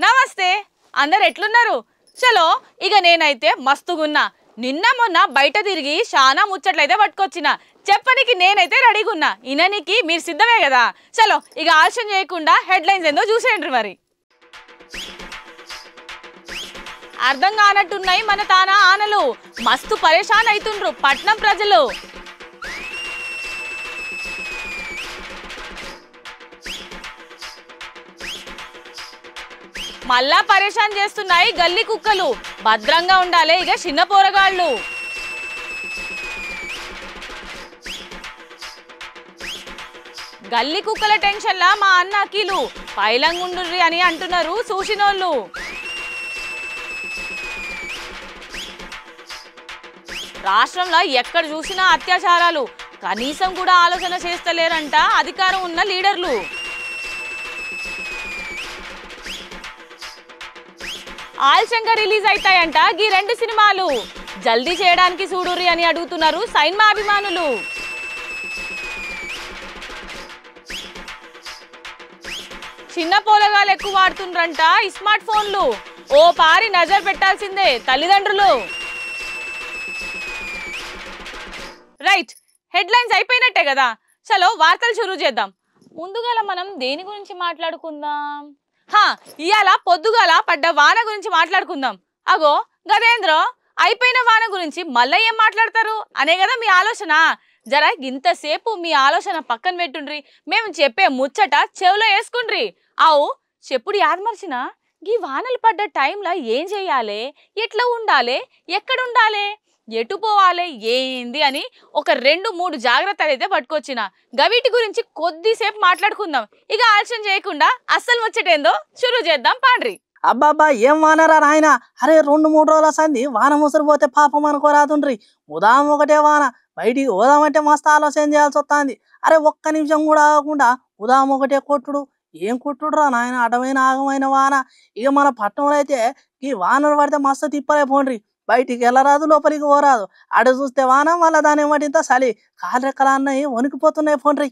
నమస్తే అందరు ఎట్లున్నారు? చలో ఇక నేనైతే మస్తుగున్నా. నిన్న మొన్న బయట తిరిగి చాలా ముచ్చట్లయితే పట్టుకొచ్చిన. చెప్పనికి నేనైతే రెడీగా ఉన్నా. ఇననికి మీరు సిద్ధమే కదా? చలో ఇక ఆలస్యం చేయకుండా హెడ్లైన్స్ ఏందో చూసేయండి. మరి అర్థం కానట్టున్నాయి మన తానా ఆనలు. మస్తు పరేషాన్ అవుతుండ్రు పట్నం ప్రజలు. మళ్ళా పరేషాన్ చేస్తున్నాయి గల్లీ కుక్కలు. భద్రంగా ఉండాలి ఇక చిన్న పోరగాళ్ళు. గల్లీ కుక్కల టెన్షన్లా మా అన్న అఖిలు పైలంగుండ్రి అని అంటున్నారు చూసినోళ్ళు. రాష్ట్రంలో ఎక్కడ చూసినా అత్యాచారాలు. కనీసం కూడా ఆలోచన చేస్తలేరంట అధికారం ఉన్న లీడర్లు. ఆలస్యంగా రిలీజ్ అవుతాయంట ఈ 2 సినిమాలు. జల్దీ చేయడానికి చూడుర్రి అని అడుగుతున్నారు సినిమా అభిమానులు. చిన్న పోలగాలు ఎక్కువ వాడుతుండ్రంట స్మార్ట్ ఫోన్లు. ఓ పారి నజర్ పెట్టాల్సిందే తల్లిదండ్రులు. రైట్, హెడ్లైన్స్ అయిపోయినట్టే కదా. చలో వార్తలు షురూ చేద్దాం. ముందుగా మనం దేని గురించి మాట్లాడుకుందాం? ఇయాల పొద్దుగాల పడ్డ వాన గురించి మాట్లాడుకుందాం. అగో గదేంద్ర, అయిపోయిన వాన గురించి మళ్ళీ ఏం మాట్లాడతారు అనే కదా మీ ఆలోచన. జరా ఇంతసేపు మీ ఆలోచన పక్కన పెట్టుండ్రి. మేము చెప్పే ముచ్చట చెవులో వేసుకుండ్రి. అవు చెప్పుడు యాదమర్చిన ఈ వానలు పడ్డ టైంలో ఏం చెయ్యాలి, ఎట్లా ఉండాలి, ఎక్కడుండాలి, ఎటు పోవాలి, ఏంది అని ఒక 2-3 జాగ్రత్తలు అయితే పట్టుకొచ్చిన. గవిటి గురించి కొద్దిసేపు మాట్లాడుకుందాం. ఇక ఆలస్యం చేయకుండా అస్సలు ముచ్చటేందో షురూ చేద్దాం పాండ్రి. అబ్బాబ్బా ఏం వానరా నాయన. అరే 2-3 రోజుల సంది వాన ముసురుపోతే పాపం అనుకోరాదుండ్రి. ఉదాహరణ ఒకటే వాన, బయటికి పోదామంటే మస్తు ఆలోచన చేయాల్సి వస్తుంది. అరే ఒక్క నిమిషం కూడా ఆగకుండా ఉదాహరణ ఒకటే కొట్టుడు. ఏం కొట్టుడురా నాయన, అడమైన ఆగమైన వాన. ఇక మన పట్టణంలో అయితే ఈ వానలు పడితే మస్తు తిప్పలైపోండ్రి. బయటికి వెళ్ళరాదు, లోపలికి పోరాదు. అడ చూస్తే వాన, మళ్ళీ దాని ఏమంటే చలి. కాలు రెక్కలు అన్నవి వణికిపోతున్నాయి పోండ్రి.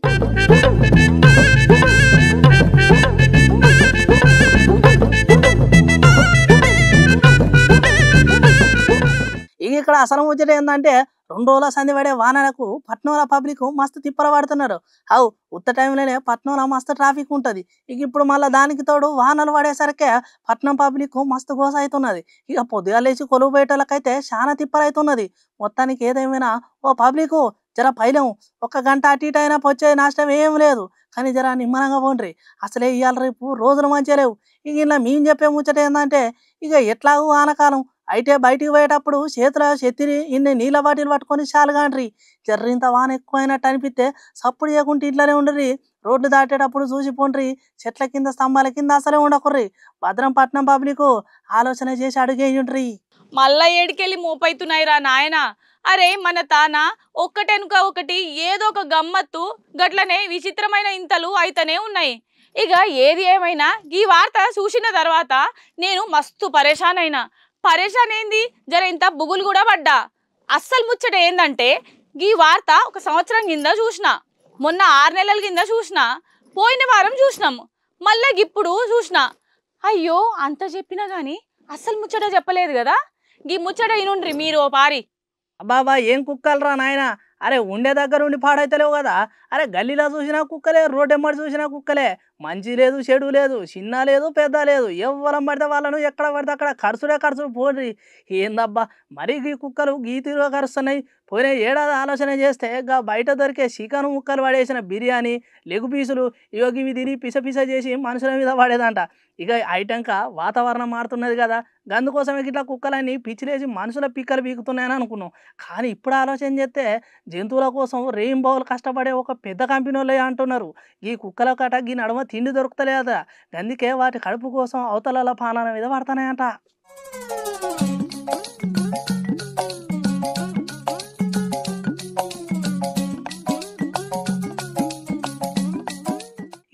ఇక ఇక్కడ అసలు ముచ్చట ఏంటంటే 2 రోజుల సంధి పడే వానలకు పట్నంలో పబ్లిక్ మస్తు తిప్పల పడుతున్నారు. ఉత్త టైంలోనే పట్నంలో మస్తు ట్రాఫిక్ ఉంటుంది. ఇక ఇప్పుడు మళ్ళీ దానికి తోడు వానలు పడేసరికి పట్నం పబ్లిక్ మస్తు గోస అవుతున్నది. ఇక పొద్దుగా లేచి కొలువు బయటలకైతే చాలా తిప్పలవుతున్నది. మొత్తానికి ఏదేమైనా ఓ పబ్లిక్ జర పైలం 1 గంట అటు ఇటు అయినా వచ్చే నష్టం ఏం లేదు. కానీ జర నిమ్మలంగా పోండ్రి. అసలే ఇవాళ రేపు రోజులు మంచిగా లేవు. ఇక ఇలా మేము చెప్పే ముచ్చట ఏంటంటే ఇక ఎట్లాగూ ఆనకాలం అయితే బయటికి పోయేటప్పుడు చేతిలో చెత్తిని ఇన్ని నీళ్ళ బాటిల్ పట్టుకొని చాలుగాండ్రి. జర్రింత వాన ఎక్కువైనట్టు అనిపిస్తే సప్పుడు చేయకుండా ఇంట్లోనే ఉండరి. రోడ్లు దాటేటప్పుడు చూసిపోండ్రి. చెట్ల కింద స్తంభాల కింద అసలే ఉండకుర్రి. భద్రం పట్నం పబ్లిక్ ఆలోచన చేసి అడుగేయుండ్రి. మళ్ళా ఏడికెళ్ళి మోపైతున్నాయిరా నాయన. అరే మన తాన ఒక్కటెనుక ఒకటి ఏదో ఒక గమ్మత్తు గట్లనే విచిత్రమైన ఇంతలు అయితేనే ఉన్నాయి. ఇక ఏది ఏమైనా ఈ వార్త చూసిన తర్వాత నేను మస్తు పరేషాన్ అయినా. పరేషాన్ ఏంది, జర ఇంత బుగులు కూడా పడ్డా. అస్సలు ముచ్చట ఏందంటే ఈ వార్త 1 సంవత్సరం కింద చూసిన, మొన్న 6 నెలల కింద చూసిన, పోయిన వారం చూసినాము, మళ్ళీ ఇప్పుడు చూసిన. అయ్యో అంత చెప్పినా కానీ అస్సలు ముచ్చట చెప్పలేదు కదా. ఈ ముచ్చట ఇనుండ్రి మీరు ఓ పారి. అబ్బాబా ఏం కుక్కలరా నాయన. అరే ఉండే దగ్గర ఉండి పాడైతలేవు కదా. అరే గల్లీలో చూసినా కుక్కలే, రోడ్డు ఎమ్మడి చూసినా కుక్కలే. మంచి లేదు, చెడు లేదు, చిన్న లేదు, పెద్ద లేదు. ఎవరం పడితే వాళ్ళను ఎక్కడ పడితే అక్కడ ఖర్చులు పోండి. ఏందబ్బా మరి ఈ కుక్కలు గీతిలో కరుస్తున్నాయి. పోయిన ఏడాది ఆలోచన చేస్తే బయట దొరికే చికెన్ ముక్కలు పడేసిన బిర్యానీ లెగ్ పీసులు ఇవి తిని పిస చేసి మనుషుల మీద పడేదంట. ఇక ఐటంక వాతావరణం మారుతున్నది కదా, అందుకోసమే ఇట్లా కుక్కలన్నీ పిచ్చిలేసి మనుషుల పిక్కలు పీకుతున్నాయని అనుకున్నాం. కానీ ఇప్పుడు ఆలోచన చేస్తే జంతువుల కోసం రెయిన్బోలు కష్టపడే ఒక పెద్ద కంపెనీ వాళ్ళే అంటున్నారు ఈ కుక్కల కట ఈ నడుమ తిండి దొరుకుతలేదా, అందుకే వాటి కడుపు కోసం అవతల పాలన మీద పడుతున్నాయంట.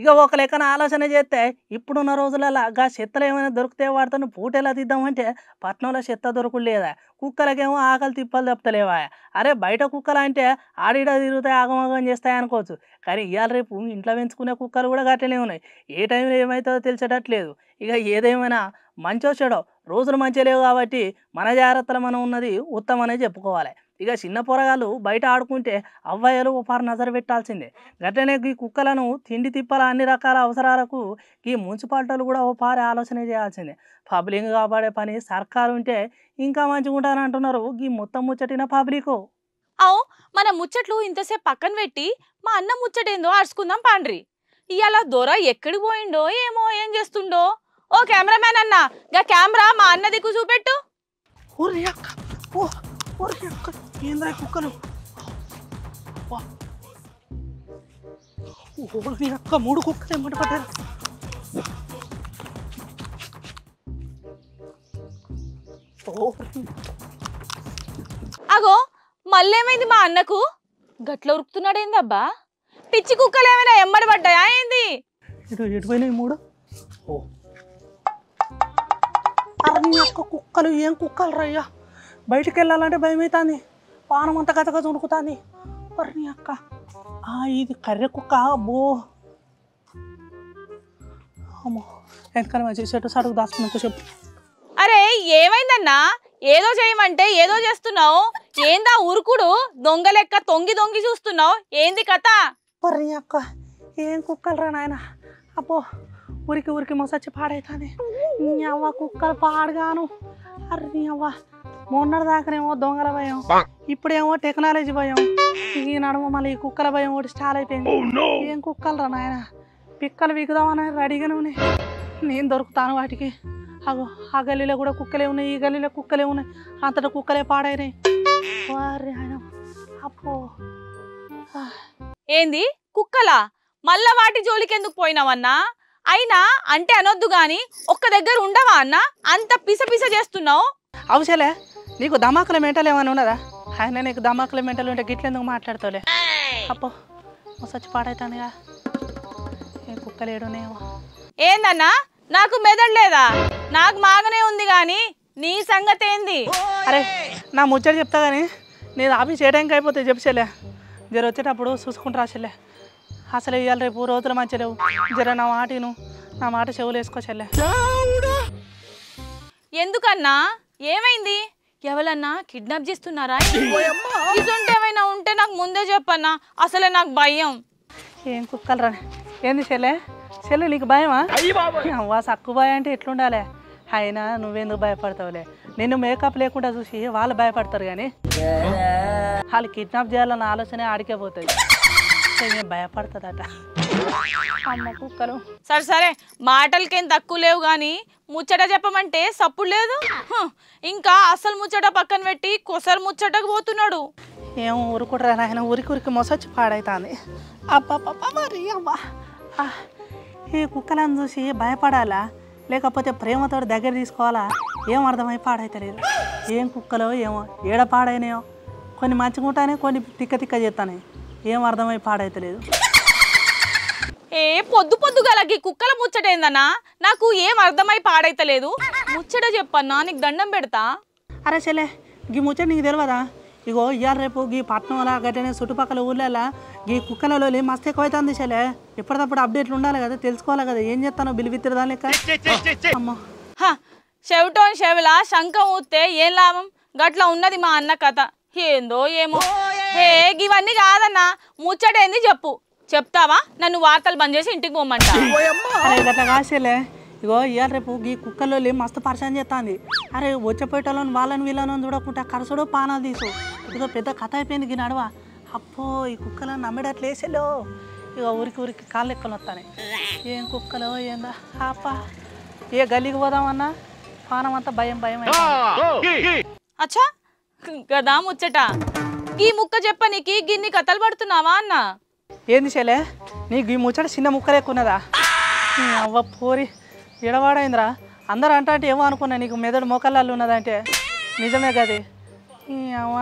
ఇక ఒక లెక్కన ఆలోచన చేస్తే ఇప్పుడున్న రోజులలో గా చెత్తలు ఏమైనా దొరికితే వాటితో పూట ఎలా తీద్దామంటే పట్నంలో చెత్త దొరకలేదా, కుక్కలకేమో ఆకలి తిప్పలు తప్పలేవా. అరే బయట కుక్కలు అంటే ఆడిడ తిరుగుతాయి, ఆగమాగం చేస్తాయి అనుకోవచ్చు, కానీ ఇవాళ రేపు ఇంట్లో పెంచుకునే కుక్కలు కూడా గట్లనే ఉన్నాయి. ఏ టైంలో ఏమవుతుందో తెలిసేటట్లేదు. ఇక ఏదేమైనా మంచో చెడో రోజులు మంచిగా లేవు కాబట్టి మన జాగ్రత్తలు మనం ఉన్నది ఉత్తమనే చెప్పుకోవాలి. ఇక చిన్న పొరగాళ్ళు బయట ఆడుకుంటే అవ్వయ్యలు ఓ పారు నజరు పెట్టాల్సిందే. గట్లనే ఈ కుక్కలను తిండి తిప్పాల అన్ని రకాల అవసరాలకు ఈ మున్సిపాలిటీలు కూడా ఓ పారి ఆలోచన చేయాల్సిందే. పబ్లిక్ కాపాడే పని సర్కారు ఉంటే ఇంకా మంచిగా ఉంటారని అంటున్నారు ఈ మొత్తం ముచ్చటిన పబ్లిక్. అవు మన ముచ్చట్లు ఇంతసేపు పక్కన పెట్టి మా అన్న ముచ్చటేందో అరుచుకుందాం పాండ్రి. ఇవాళ దొర ఎక్కడికి పోయిండో ఏమో, ఏం చేస్తుండో. ఓ కెమెరామ్యాన్ అన్న, గా కెమెరా మా అన్న దిక్కు చూపెట్టు. ఏంద్రా కుక్కలు అక్క, 3 కుక్కలు ఏమంట పడ్డారు. అగో మళ్ళేమైంది మా అన్నకు? గట్ల ఉరుకుతున్నాడేందబ్బా? పిచ్చి కుక్కలు ఏమైనా ఎమ్మడి పడ్డాయా ఏంది? ఎటుపోయినాయి 3? అరే అక్క కుక్కలు ఏం కుక్కలు రయ్యా, బయటికి వెళ్ళాలంటే భయం అవుతుంది, పానం అంతా గతగ ఉనుకుతుంది. అరే అక్క ఇది కర్రె కుక్క. అబ్బో అమ్మో, ఎందుకని మంచి చెట్టు సడుగు దాచుకున్నాక చెప్పు. అరే ఏమైందన్నా? ఏదో చేయమంటే ఏదో చేస్తున్నావు. ఏందా ఉరుకుడు? దొంగ లెక్క తొంగి తొంగి చూస్తున్నావు, ఏంది కథ? అరే అక్క ఏం కుక్కలు రా నాయన. అబ్బో ఉరికి ఉరికి మొసచ్చి పాడైతుంది. నీ అవ్వ కుక్కలు పాడుగాను. అరే అవ్వ మొన్నటి దాకానేమో దొంగల భయం, ఇప్పుడేమో టెక్నాలజీ భయం, ఈ నడుమ మళ్ళీ ఈ కుక్కల భయం ఒకటి స్టార్ట్ అయిపోయింది. ఏం కుక్కలు రా నాయన, పిక్కలు విగుదామని రెడీగానే ఉన్నాయి. నేను దొరుకుతాను వాటికి. అగో ఆ గల్లీలో కూడా కుక్కలే ఉన్నాయి, ఈ గల్లీలో కుక్కలే ఉన్నాయి, అంతటా కుక్కలే పాడైనాయి. వారే ఆయన అప్పో. ఏంది కుక్కలా? మళ్ళా వాటి జోలికి ఎందుకు పోయినావన్నా? అయినా అంటే అనొద్దు గాని ఒక్క దగ్గర ఉండవా అన్న? అంత పిస పిస చేస్తున్నావు. అవసలే నీకు దమాకుల మెంటలు ఏమైనా ఉన్నదా? ఆయన నీకు దమాకుల మెంటలు ఉంటే గిట్లెందుకు మాట్లాడుతావులే. అప్పో మొసచ్చి పాడైతానుగా. ఏ కుక్కలు ఏడునేమో. ఏందన్నా నాకు మెదడలేదా? నాకు మాగనే ఉంది గాని నీ సంగతి ఏంది? అరే నా ముచ్చట చెప్తా కానీ నేను ఆఫీస్ ఏ టైంకి అయిపోతే చెప్పలే, జర వచ్చేటప్పుడు చూసుకుంటారా చెల్లె. అసలు ఇవాళ రేపు రోజులు మంచి లేవు, జర నా మాటను నా మాట చెవులు వేసుకో చెల్లె. ఎందుకన్నా ఏమైంది? ఎవరన్నా కిడ్నాప్ చేస్తున్నారా? ఇటువంటి ఏమైనా ఉంటే నాకు ముందే చెప్పన్నా, అసలే నాకు భయం. ఏం కుక్కలు రా ఏంది చెల్లె? చెల్లె నీకు భయమా? అవ్వా సక్కు భయం అంటే ఎట్లుండాలి? అయినా నువ్వెందుకు భయపడతావులే, నిన్ను మేకప్ లేకుండా చూసి వాళ్ళు భయపడతారు కానీ వాళ్ళు కిడ్నాప్ చేయాలన్న ఆలోచనే ఆడికే పోతుంది. భయపడుతుందట అమ్మ కుక్కలు. సరే సరే మాటలకేం తక్కువ లేవు గాని ముచ్చట చెప్పమంటే సప్పుడు లేదు. ఇంకా అసలు ముచ్చట పక్కన పెట్టి కొసరు ముచ్చటకు పోతున్నాడు. ఏం ఊరుకుంటారా ఆయన, ఊరికి ఊరికి మొసొచ్చి పాడైతుంది. అబ్బా మరి అమ్మా, ఈ కుక్కలను చూసి భయపడాలా లేకపోతే ప్రేమతో దగ్గర తీసుకోవాలా ఏం అర్థమై పాడైతలేదు. ఏం కుక్కలో ఏమో ఏడ పాడైనాయో, కొన్ని మంచిగా ఉంటానే కొన్ని తిక్క తిక్క చేస్తానే, ఏం అర్థమై పాడైతలేదు. ఏ పొద్దు పొద్దుగలకి కుక్కల ముచ్చటేందన్నా? నాకు ఏం అర్థమై పాడైతలేదు. ముచ్చట చెప్పన్నా, నీకు దండం పెడతా. అరే చెల్లె గీ ముచ్చట నీకు తెలియదా? ఇగో ఇవాళ రేపు గీ పట్నంలా గట్టనే చుట్టుపక్కల ఊళ్ళలో గీ కుక్కలలో మస్తు ఎక్కువైతుంది చెల్లె. ఎప్పటికప్పుడు అప్డేట్లు ఉండాలి కదా, తెలుసుకోవాలి కదా, ఏం చేస్తానో బిల్లు విత్తిరు దాని లెక్క. అమ్మో చెవిటోని చెవిలా శంఖం ఊస్తే ఏం లాభం? గట్లా ఉన్నది మా అన్న కథ. ఏందో ఏమో. హే ఇవన్నీ కాదన్నా, ముచ్చటేంది చెప్పు. చెప్తావా? నన్ను వార్తలు బంద్ చేసి ఇంటికి పోమంటా. అరే గట్లా కాసేలే, ఇగో ఇవాళ రేపు ఈ కుక్కల్లో మస్తు పరిచయం చేస్తుంది. అరే వచ్చేపోయేటోళ్ళని వాళ్ళని వీళ్ళని చూడకుండా కరసడో పానాలు తీసు, ఇదో పెద్ద కథ అయిపోయింది ఈ నడవ. అప్పో ఈ కుక్కలను నమ్మేటట్లు వేసేలో, ఇక ఊరికి ఊరికి కాళ్ళు ఎక్కలు వస్తాయి. ఏం కుక్కలో ఏందా అప్ప, ఏ గల్లీకి పోదామన్నా పానం అంతా భయం భయం. అచ్చా గదా ముచ్చట. ఈ ముక్క చెప్పనీకి గిన్ని కథలు పడుతున్నావా అన్న? ఏంది చెల్లె నీకు ఈ ముచ్చట చిన్న ముక్క లేకున్నదా? అవ్వ పోరి ఎడవాడైందిరా. అందరూ అంటే ఏమో అనుకున్నా నీకు మెదడు మోకళ్ళల్లో ఉన్నదంటే. నిజమే కదే. అవ్వ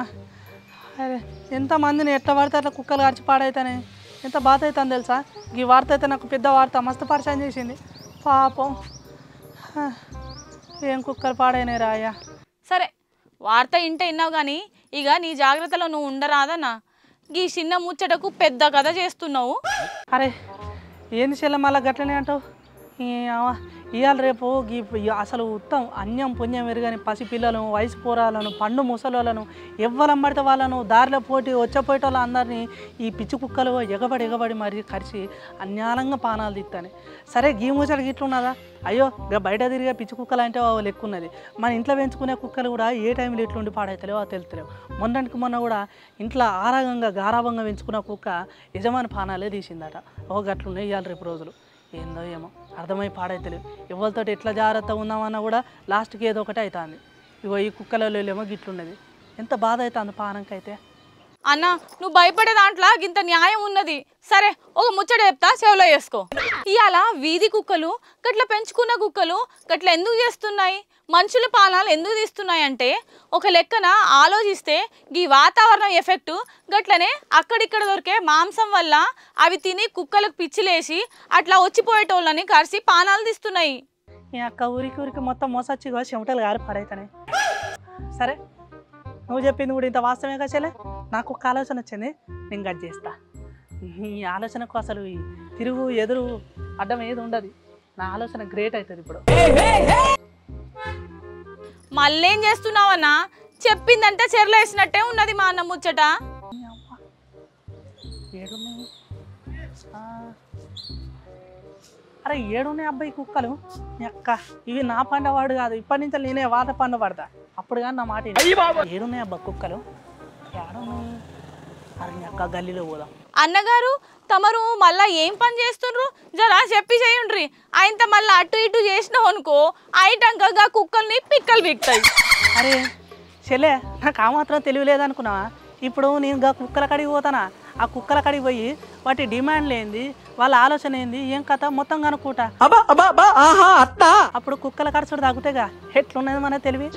అరే ఎంతమందిని ఎట్లా పడితే అట్లా కుక్కలు గడిచి పాడైతానే. ఎంత బాధ అవుతుంది తెలుసా? ఈ వార్త అయితే నాకు పెద్ద వార్త మస్తు పరిచయం చేసింది పాపం. ఏం కుక్కలు పాడైనాయి రాయ్యా. సరే వార్త ఇంటే విన్నావు కానీ ఇక నీ జాగ్రత్తలో నువ్వు ఉండరాదన్నా. ఈ చిన్న ముచ్చటకు పెద్ద కథ చేస్తున్నావు. అరే ఏంది చెల్ల మళ్ళీ గట్లనే అంటావు? ఇవాళ రేపు అసలు ఉత్తం అన్యం పుణ్యం ఎరుగని పసిపిల్లలను, వయసు పోరాలను, పండు ముసలోళ్ళను ఎవ్వరం పడితే వాళ్ళను దారిలో పోటీ వచ్చపోయేటోళ్ళు అందరినీ ఈ పిచ్చి కుక్కలు ఎగబడి మరి కరిచి అన్యాలంగా పానాలు తీస్తాను. సరే గీ ముచ్చట గిట్లున్నదా? అయ్యో ఇక బయట తిరిగే పిచ్చి కుక్కలు అంటే లెక్క ఉన్నది. మన ఇంట్లో పెంచుకునే కుక్కలు కూడా ఏ టైంలో ఎట్లుండి పాడైతలేవో తెలుస్తలేవు. మొన్న కూడా ఇంట్లో ఆరాగంగా గారాభంగా పెంచుకున్న కుక్క యజమాని పానాలే తీసిందట. గట్లున్నాయి ఇవాళ రేపు రోజులు. ఏందో ఏమో అర్థమై పాడైతలేదు. ఎవరితో ఎట్లా జాగ్రత్తగా ఉందామన్నా కూడా లాస్ట్కి ఏదో ఒకటి అవుతుంది. ఇగో ఈ కుక్కలలో ఏమో గిట్లున్నది. ఎంత బాధ అవుతుంది పానంకైతే. అన్న నువ్వు భయపడే దాంట్లో ఇంత న్యాయం ఉన్నది. సరే ఒక ముచ్చట చెప్తా, సేవలో చేసుకో. ఇవాళ వీధి కుక్కలు గట్ల పెంచుకున్న కుక్కలు గట్ల ఎందుకు చేస్తున్నాయి, మనుషుల పానాలు ఎందుకు తీస్తున్నాయి అంటే ఒక లెక్కన ఆలోచిస్తే ఈ వాతావరణం ఎఫెక్టు గట్లనే అక్కడిక్కడ దొరికే మాంసం వల్ల అవి తిని కుక్కలకు పిచ్చిలేసి అట్లా వచ్చిపోయేటోళ్ళని కరిసి పానాలు తీస్తున్నాయి. ఈ అక్క ఊరికి మొత్తం మోసొచ్చి చెమటలు గారి పాడైతానే. సరే నువ్వు చెప్పింది కూడా ఇంత వాస్తవమే కచెలే. నాకు ఒక ఆలోచన వచ్చింది, నేను కట్ చేస్తా. ఈ ఆలోచనకు అసలు ఈ తిరుగు ఎదురు అడ్డం ఏది ఉండదు. నా ఆలోచన గ్రేట్ అవుతుంది ఇప్పుడు. మళ్ళేం చేస్తున్నావన్నా? చెప్పిందంటే చెర్లేసినట్టే ఉన్నది మా అన్న ముచ్చట. అరే ఏడున్నాయి అబ్బాయి కుక్కలు. అక్క ఇవి నా పండవాడు కాదు, ఇప్పటి నుంచి నేనే వాట పండ పడతా. అప్పుడు కానీ నా మాట ఏడున్నాయి అబ్బా కుక్కలు. ఏడున్నాయి? అరే అక్క గల్లీలో పోదాం. అన్నగారు తమరు మళ్ళా ఏం పని చేస్తుండ్రు జరా చెప్పి చేయండ్రి. ఆయనతో మళ్ళీ అటు ఇటు చేసినావు అనుకో అయిటంకగా కుక్కల్ని పిక్కలు బిక్తాయి. అరే చెల్లె నాకు ఆ మాత్రం తెలియలేదనుకున్నావా? ఇప్పుడు నేను కుక్కల కాడికి పోతానా? ఆ కుక్కల కాడికి పోయి వాటి డిమాండ్లు ఏంది, వాళ్ళ ఆలోచన ఏంది, ఏం కథ మొత్తం కనుక్కుంటా. అప్పుడు కుక్కల ఖర్చుడు తగ్గుతాయిగా. ఎట్లున్నది మన తెలివి?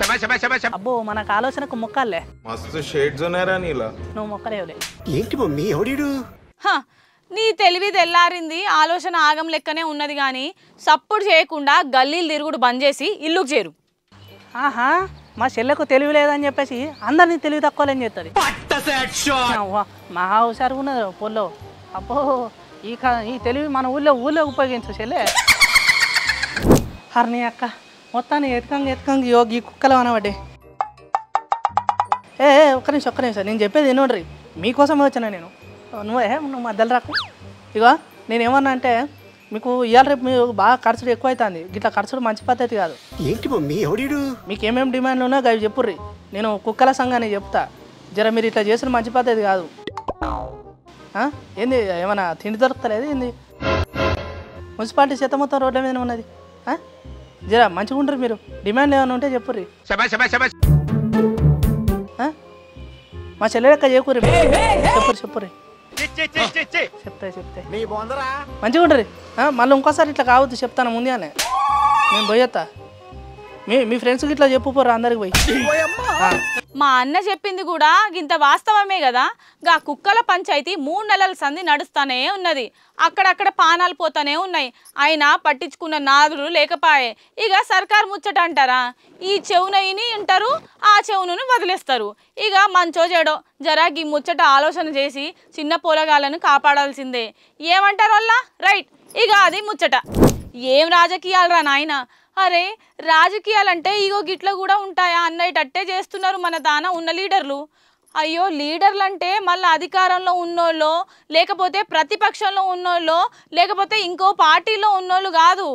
అబ్బో మనకు ఆలోచనకు మొక్కలే. నువ్వు మొక్కలేవులే. ఏంటి మమ్మీ ఎవడీడు? నీ తెలివి తెల్లారింది, ఆలోచన ఆగం లెక్కనే ఉన్నది కానీ సప్పుడు చేయకుండా గల్లీలు తిరుగుడు బంద్ చేసి ఇల్లుకు చేరు. ఆహా మా చెల్లెకు తెలివి లేదని చెప్పేసి అందరినీ తెలివి తక్కువలేని చెప్తుంది. మా హుషారు ఉన్నది పొల్లో. అబ్బో ఈ తెలివి మన ఊళ్ళో ఉపయోగించు చెల్లె. హర్ని అక్క మొత్తాన్ని ఎతకంగా యోగి కుక్కలు అనబడ్డే. ఒక్క నిమిషం నేను చెప్పేది వినండి. మీకోసమే వచ్చినా నేను. నువ్వు మధ్యలో రాకు. ఇగో నేనేమన్నా అంటే మీకు ఇవాళ రేపు మీకు బాగా ఖర్చుడు ఎక్కువ అవుతుంది. గిట్లా ఖర్చుడు మంచి పద్ధతి కాదు. ఏంటి మమ్మీ ఎవడీడు? మీకు ఏమేమి డిమాండ్లు ఉన్నాయో అవి చెప్పుర్రి. నేను కుక్కల సంఘాన్ని చెప్తా. జర మీరు ఇట్లా చేసిన మంచి పద్ధతి కాదు. ఏంది ఏమన్నా తిండి దొరుకుతలేదు ఏంది? మున్సిపాలిటీ చెత్త మొత్తం రోడ్ల మీద ఉన్నది. జర మంచిగా ఉంటారు మీరు. డిమాండ్లు ఏమైనా ఉంటే చెప్పుర్రి. మా చెల్లె లెక్క చేయకూరి. చెప్పుర్రి చెప్తే మంచిగా ఉంటుంది. మళ్ళీ ఇంకోసారి ఇట్లా కావద్దు చెప్తాను ముందుగానే. నేను పోయేస్తా. మీ ఫ్రెండ్స్కి ఇట్లా చెప్పుకోరు అందరికి పోయి. మా అన్న చెప్పింది కూడా ఇంత వాస్తవమే కదా. గా కుక్కల పంచాయతీ 3 నెలల సంధి నడుస్తానే ఉన్నది. అక్కడక్కడ పానాలు పోతానే ఉన్నాయి. అయినా పట్టించుకున్న నాదులు లేకపాయే. ఇక సర్కారు ముచ్చట అంటారా? ఈ చెవునని అంటారు, ఆ చెవును వదిలేస్తారు. ఇక మంచో చెడో జరా ఈ ముచ్చట ఆలోచన చేసి చిన్న పొలగాలను కాపాడాల్సిందే. ఏమంటారు వాళ్ళ? రైట్. ఇక అది ముచ్చట. ఏం రాజకీయాలు రా నాయన. అరే రాజకీయాలంటే ఇగో గిట్ల కూడా ఉంటాయా అన్నట్టట్టే చేస్తున్నారు మన దాన ఉన్న లీడర్లు. అయ్యో లీడర్లు అంటే మళ్ళీ అధికారంలో ఉన్నోళ్ళో లేకపోతే ప్రతిపక్షంలో ఉన్నోళ్ళో లేకపోతే ఇంకో పార్టీలో ఉన్నోళ్ళు కాదు.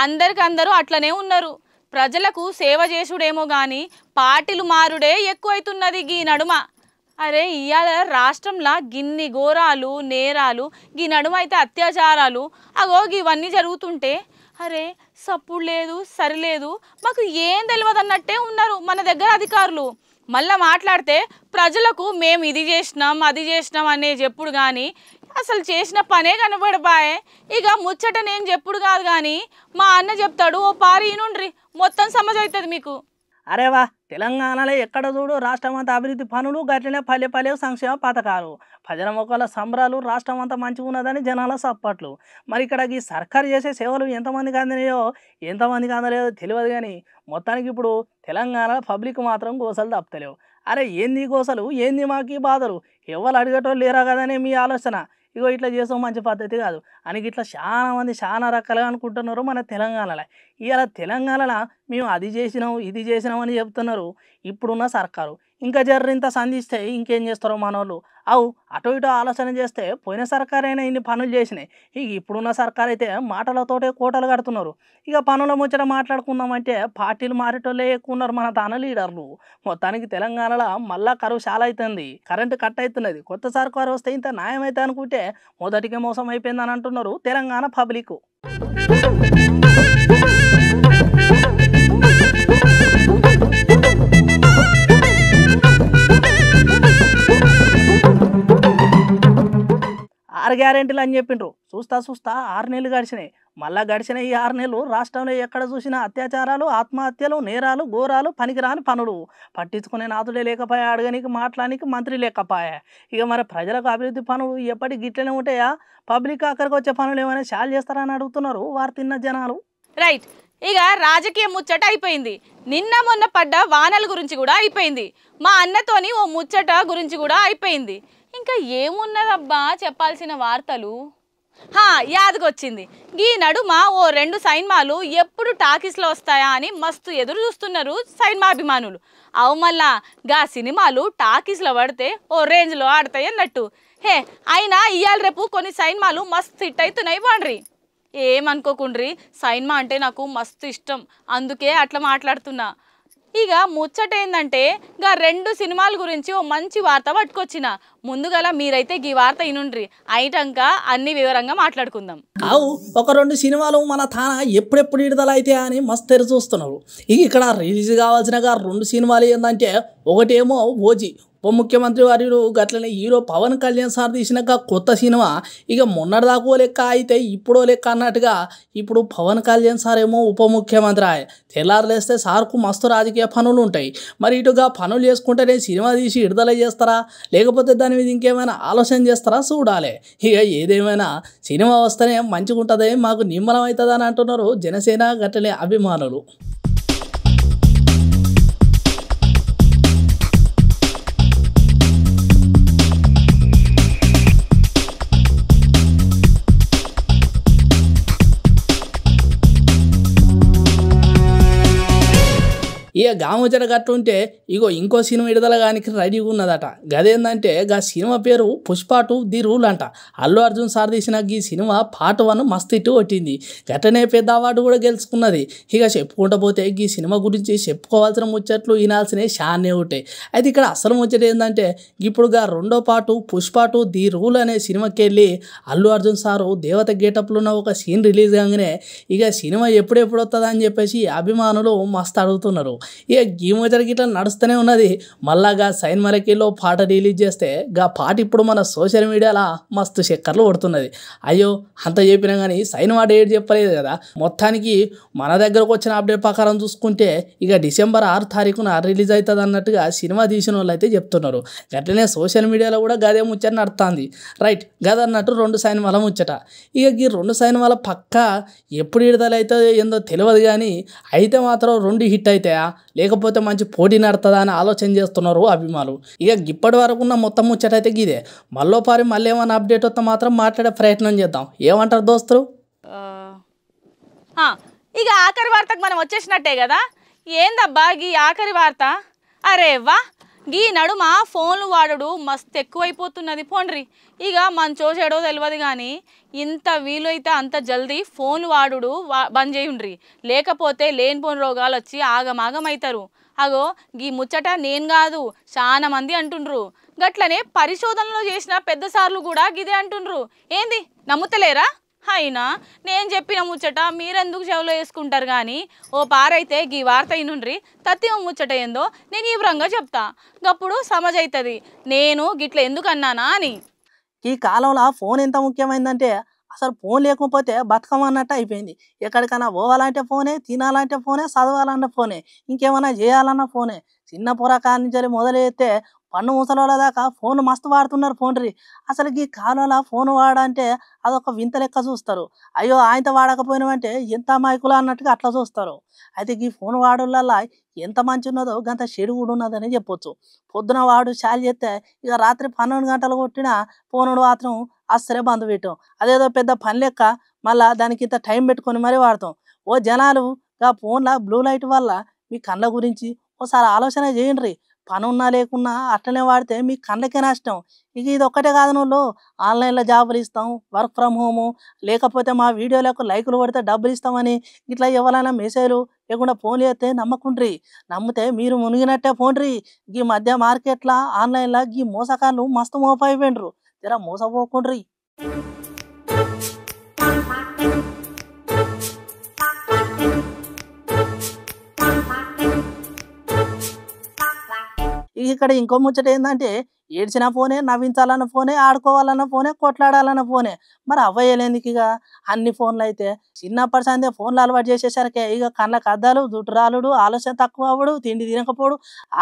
అందరికందరూ అట్లనే ఉన్నారు. ప్రజలకు సేవ చేసుడేమో కానీ పార్టీలు మారుడే ఎక్కువైతున్నది ఈ నడుమ. అరే ఇవాళ రాష్ట్రంలో గిన్ని ఘోరాలు నేరాలు, ఈ నడుమ అయితే అత్యాచారాలు, అగో ఇవన్నీ జరుగుతుంటే అరే సప్పుడు లేదు సరిలేదు మాకు ఏం తెలియదు అన్నట్టే ఉన్నారు మన దగ్గర అధికారులు. మళ్ళీ మాట్లాడితే ప్రజలకు మేము ఇది చేసినాం అది చేసినాం అనే చెప్పుడు కానీ అసలు చేసిన పనే కనబడబాయే. ఇక ముచ్చట నేను చెప్పుడు కాదు కానీ మా అన్న చెప్తాడు, ఓ పారి నుండ్రి మొత్తం సమజ్ అవుతుంది మీకు. అరే వా తెలంగాణలో ఎక్కడ చూడు రాష్ట్రం అంతా అభివృద్ధి పనులు గట్లనే పల్లె సంక్షేమ పథకాలు. ప్రజల మొక్కల సంబరాలు రాష్ట్రం అంతా మంచిగా ఉన్నదని జనాల సప్పట్లు. మరి ఇక్కడ ఈ సర్కారు చేసే సేవలు ఎంతమందికి అందినాయో ఎంతమందికి అందలేదో తెలియదు కానీ మొత్తానికి ఇప్పుడు తెలంగాణ పబ్లిక్ మాత్రం గోసలు తప్పలేవు. అరే ఏంది గోసలు, ఏంది మాకు ఈ బాధలు, ఎవరు అడిగేటోళ్ళు లేరా కదనే మీ ఆలోచన. ఇగో ఇట్లా చేసాం మంచి పద్ధతి కాదు అని ఇట్లా చాలా మంది చాలా రకాలుగా అనుకుంటున్నారు మన తెలంగాణలో. ఇవాళ తెలంగాణలో మేము అది చేసినాం ఇది చేసినాం అని చెప్తున్నారు ఇప్పుడున్న సర్కారు. ఇంకా జర్రింత సంధిస్తే ఇంకేం చేస్తారో మనోళ్ళు. అవు అటు ఇటు ఆలోచన చేస్తే పోయిన సర్కారైనా ఇన్ని పనులు చేసినాయి, ఇక ఇప్పుడున్న సర్కారు అయితే మాటలతోటే కోటలు కడుతున్నారు. ఇక పనుల ముచ్చట మాట్లాడుకుందామంటే పార్టీలు మారేటోళ్ళే ఎక్కువ ఉన్నారు మన తాన లీడర్లు. మొత్తానికి తెలంగాణలో మళ్ళా కరువు చాలా అవుతుంది, కరెంటు కట్ అవుతున్నది. కొత్త సర్కారు వస్తే ఇంత న్యాయం అయితే అనుకుంటే మొదటికే మోసం అయిపోయిందని అంటున్నారు తెలంగాణ పబ్లిక్. ఆరు గ్యారెంటీలు అని చెప్పిండ్రు, చూస్తా 6 నెలలు గడిచినాయి. మళ్ళా గడిచిన ఈ 6 నెలలు రాష్ట్రంలో ఎక్కడ చూసినా అత్యాచారాలు, ఆత్మహత్యలు, నేరాలు, ఘోరాలు, పనికిరాని పనులు. పట్టించుకునే నాతుడే లేకపోయా, అడగనికి మాట్లాడానికి మంత్రి లేకపోయా. ఇక మరి ప్రజలకు అభివృద్ధి పనులు ఎప్పటికి గిట్లనే ఉంటాయా, పబ్లిక్ అక్కడికి వచ్చే పనులు ఏమైనా చాలు చేస్తారని అడుగుతున్నారు వారు తిన్న జనాలు. రైట్. ఇక రాజకీయ ముచ్చట అయిపోయింది, నిన్న మొన్న పడ్డ వానల గురించి కూడా అయిపోయింది, మా అన్నతోని ఓ ముచ్చట గురించి కూడా అయిపోయింది. ఇంకా ఏమున్నదబ్బా చెప్పాల్సిన వార్తలు. యాదకొచ్చింది, ఈ నడుమ ఓ 2 సినిమాలు ఎప్పుడు టాకీస్లో వస్తాయా అని మస్తు ఎదురు చూస్తున్నారు సినిమా అభిమానులు. అవు మళ్ళా గా సినిమాలు టాకీస్లో పడితే ఓ రేంజ్లో ఆడతాయి అన్నట్టు. అయినా ఇవాళ రేపు కొన్ని సినిమాలు మస్తు హిట్ అవుతున్నాయి వాండ్రి. ఏమనుకోకుండ్రి, సినిమా అంటే నాకు మస్తు ఇష్టం, అందుకే అట్లా మాట్లాడుతున్నా. ఇక ముచ్చట ఏందంటే గా 2 సినిమాల గురించి ఓ మంచి వార్త పట్టుకొచ్చిన. ముందుగల మీరైతే ఈ వార్త ఇనుండ్రి, అయిటంక అన్ని వివరంగా మాట్లాడుకుందాం. అవు ఒక 2 సినిమాలు మన తాన ఎప్పుడెప్పుడు విడుదల అయితే అని మస్తు తెరు చూస్తున్నారు. ఇక ఇక్కడ రిలీజ్ కావాల్సిన 2 సినిమాలు ఏంటంటే, ఒకటేమో ఓజీ, ఉప ముఖ్యమంత్రి వారు గట్లనే హీరో పవన్ కళ్యాణ్ సార్ తీసినాక కొత్త సినిమా. ఇక మొన్నటిదాకో లెక్క అయితే ఇప్పుడో లెక్క అన్నట్టుగా ఇప్పుడు పవన్ కళ్యాణ్ సార్ ఏమో ఉప ముఖ్యమంత్రి. తెల్లారులేస్తే సార్కు మస్తు రాజకీయ పనులు ఉంటాయి. మరి ఇటుగా పనులు చేసుకుంటేనే సినిమా తీసి విడుదల చేస్తారా, లేకపోతే దాని మీద ఇంకేమైనా ఆలోచన చేస్తారా చూడాలి. ఇక ఏదేమైనా సినిమా వస్తేనే మంచిగా ఉంటుంది, మాకు నిమ్మలం అవుతుంది అని అంటున్నారు జనసేన గట్లనే అభిమానులు. ఇక గాముచట గట్టుంటే ఇగో ఇంకో సినిమా విడుదల గానికి రెడీగా ఉన్నదట. గదేందంటే గా సినిమా పేరు పుష్ప 2 ది రూల్ అంట. అల్లు అర్జున్ సార్ తీసిన ఈ సినిమా పార్ట్ 1 మస్తు ఇట్టు కొట్టింది, గట్టనే పెద్ద అవార్డు కూడా గెలుచుకున్నది. ఇక చెప్పుకుంటూ పోతే ఈ సినిమా గురించి చెప్పుకోవాల్సిన ముచ్చట్లు వినాల్సినవి చానే ఉంటాయి. అయితే ఇక్కడ అసలు ముచ్చట ఏంటంటే, ఇప్పుడు గా 2వ పార్ట్ పుష్ప 2 ది రూల్ అనే సినిమాకి వెళ్ళి అల్లు అర్జున్ సారు దేవత గేటప్లో ఉన్న ఒక సీన్ రిలీజ్ కాగానే ఇక సినిమా ఎప్పుడెప్పుడు వస్తుందా అని చెప్పేసి అభిమానులు మస్తు అడుగుతున్నారు. ఇక ఈ ముచ్చటకి ఇట్లా నడుస్తూనే ఉన్నది. మళ్ళాగా సైన్మలకిలో పాట రిలీజ్ చేస్తే గా పాట ఇప్పుడు మన సోషల్ మీడియాలో మస్తు చక్కర్లు కొడుతున్నది. అయ్యో అంత చెప్పినా కానీ సైన్మా డేట్ చెప్పలేదు కదా. మొత్తానికి మన దగ్గరకు వచ్చిన అప్డేట్ ప్రకారం చూసుకుంటే ఇక డిసెంబర్ 6 తారీఖున రిలీజ్ అవుతుంది అన్నట్టుగా సినిమా తీసిన వాళ్ళు అయితే చెప్తున్నారు. గట్లనే సోషల్ మీడియాలో కూడా గదే ముచ్చట నడుతుంది. రైట్, గదన్నట్టు 2 సినిమాల ముచ్చట. ఇక ఈ 2 సినిమాల పక్కా ఎప్పుడు విడుదల అవుతుందో ఏందో తెలియదు కానీ అయితే మాత్రం 2 హిట్ అవుతాయా, లేకపోతే మంచి పోటీ నడుతుందా అని ఆలోచన చేస్తున్నారు అభిమానులు. ఇక ఇప్పటి వరకు ఉన్న మొత్తం ముచ్చట అయితే ఇదే. మళ్ళీ ఏమైనా అప్డేట్ వస్తే మాత్రం మాట్లాడే ప్రయత్నం చేద్దాం. ఏమంటారు దోస్తులు? ఇక ఆఖరి వార్తకు మనం వచ్చేసినట్టే కదా. ఏందబ్బా ఈ ఆఖరి వార్త? అరే వా, గీ నడుమ ఫోన్లు వాడడు మస్తు ఎక్కువైపోతున్నది పోండ్రి. ఇక మంచో చెడో తెలియదు కానీ ఇంత వీలైతే అంత జల్దీ ఫోన్లు వాడుడు బంద్ చేయుండ్రి, లేకపోతే లేనిపోని రోగాలు వచ్చి ఆగమాగమవుతారు. అగో గీ ముచ్చట నేను కాదు చాలా మంది అంటుండ్రు. గట్లనే పరిశోధనలో చేసిన పెద్ద సార్లు కూడా గిదే అంటుండ్రు. ఏంది నమ్ముతలేరా? అయినా నేను చెప్పిన ముచ్చట మీరెందుకు చెవులో వేసుకుంటారు కానీ ఓ పారైతే గీ వార్త ఇనుండ్రి, తత్తిమ ముచ్చట ఏందో నేను వివరంగా చెప్తా, గప్పుడు సమజైతుంది నేను గిట్ల ఎందుకు అన్నానా అని. ఈ కాలంలో ఫోన్ ఎంత ముఖ్యమైందంటే అసలు ఫోన్ లేకపోతే బతకమన్నట్టు అయిపోయింది. ఎక్కడికైనా పోవాలంటే ఫోనే, తినాలంటే ఫోనే, చదవాలంటే ఫోనే, ఇంకేమైనా చేయాలన్నా ఫోనే. చిన్న పొరకాడ నుంచి మొదలెడితే పన్ను ముసలోళ్ళ దాకా ఫోన్ మస్తు వాడుతున్నారు ఫోన్ రీ. అసలు ఈ కాలంలో ఫోన్ వాడంటే అదొక వింత లెక్క చూస్తారు. అయ్యో ఆయనతో వాడకపోయినామంటే ఎంత అమాయకులు అన్నట్టుగా అట్లా చూస్తారు. అయితే ఈ ఫోన్ వాడులల్లా ఎంత మంచి ఉన్నదో గంత చెడు కూడా ఉన్నదని చెప్పొచ్చు. పొద్దున వాడు చాలు చేస్తే ఇక రాత్రి 12 గంటలు కొట్టిన ఫోనుడు మాత్రం అస్సలే బంద్ పెట్టాం. అదేదో పెద్ద పని లెక్క మళ్ళా దానికి ఇంత టైం పెట్టుకొని మరీ వాడతాం. ఓ జనాలు ఆ ఫోన్ల బ్లూ లైట్ వల్ల మీ కళ్ళ గురించి ఒకసారి ఆలోచన చేయండి. పని ఉన్నా లేకున్నా అట్లనే వాడితే మీ కళ్ళకే నష్టం. ఇక ఇది ఒక్కటే కాదు, నువ్వు ఆన్లైన్లో జాబులు ఇస్తాం, వర్క్ ఫ్రమ్ హోము, లేకపోతే మా వీడియోలకు లైకులు పడితే డబ్బులు ఇస్తామని ఇట్లా ఎవరైనా మెసేజ్లు లేకుండా ఫోన్ చేస్తే నమ్మకుండ్రి. నమ్మితే మీరు మునిగినట్టే ఫోన్రి. ఈ మధ్య మార్కెట్లో ఆన్లైన్లో ఈ మోసకాళ్ళు మస్తు మోపైపోయిండ్రు. జర మోసపోకుండ్రి. ఇక్కడ ఇంకో ముచ్చట ఏంటంటే ఏడ్చిన ఫోనే, నవ్వించాలన్న ఫోనే, ఆడుకోవాలన్న ఫోనే, కొట్లాడాలన్న ఫోనే. మరి అవ్వయ్యలేందుకు ఇక అన్ని ఫోన్లు అయితే చిన్నప్పటి సందే ఫోన్లు అలవాటు చేసేసరికి ఇక కళ్ళకు అద్దాలు, జుట్టు రాలుడు, ఆలోచన తక్కువ అవ్వడు, తిండి తినకపోడు,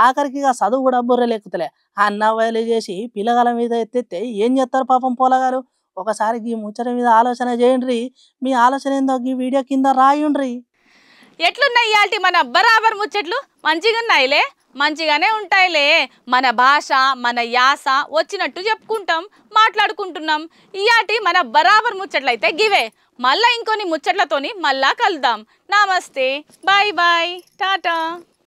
ఆఖరికి ఇక చదువు కూడా బుర్రలెక్కుతలే. అన్న అవ్వలు చేసి పిల్లగాల మీద ఎత్తెత్తే ఏం చేస్తారు పాపం పోలగారు. ఒకసారి ఈ ముచ్చట మీద ఆలోచన చేయండి. మీ ఆలోచన ఏందో ఈ వీడియో కింద రాయుండ్రి. ఎట్లున్నాయి ఇయాల్టి మన బరాబర్ ముచ్చట్లు? మంచిగా ఉన్నాయిలే, మంచిగానే ఉంటాయిలే. మన భాష మన యాస వచ్చినట్టు చెప్పుకుంటాం, మాట్లాడుకుంటున్నాం. ఇయాటి మన బరాబర్ ముచ్చట్లయితే గివే. మళ్ళా ఇంకొన్ని ముచ్చట్లతోని మళ్ళా కలుద్దాం. నమస్తే, బాయ్ బాయ్, టాటా.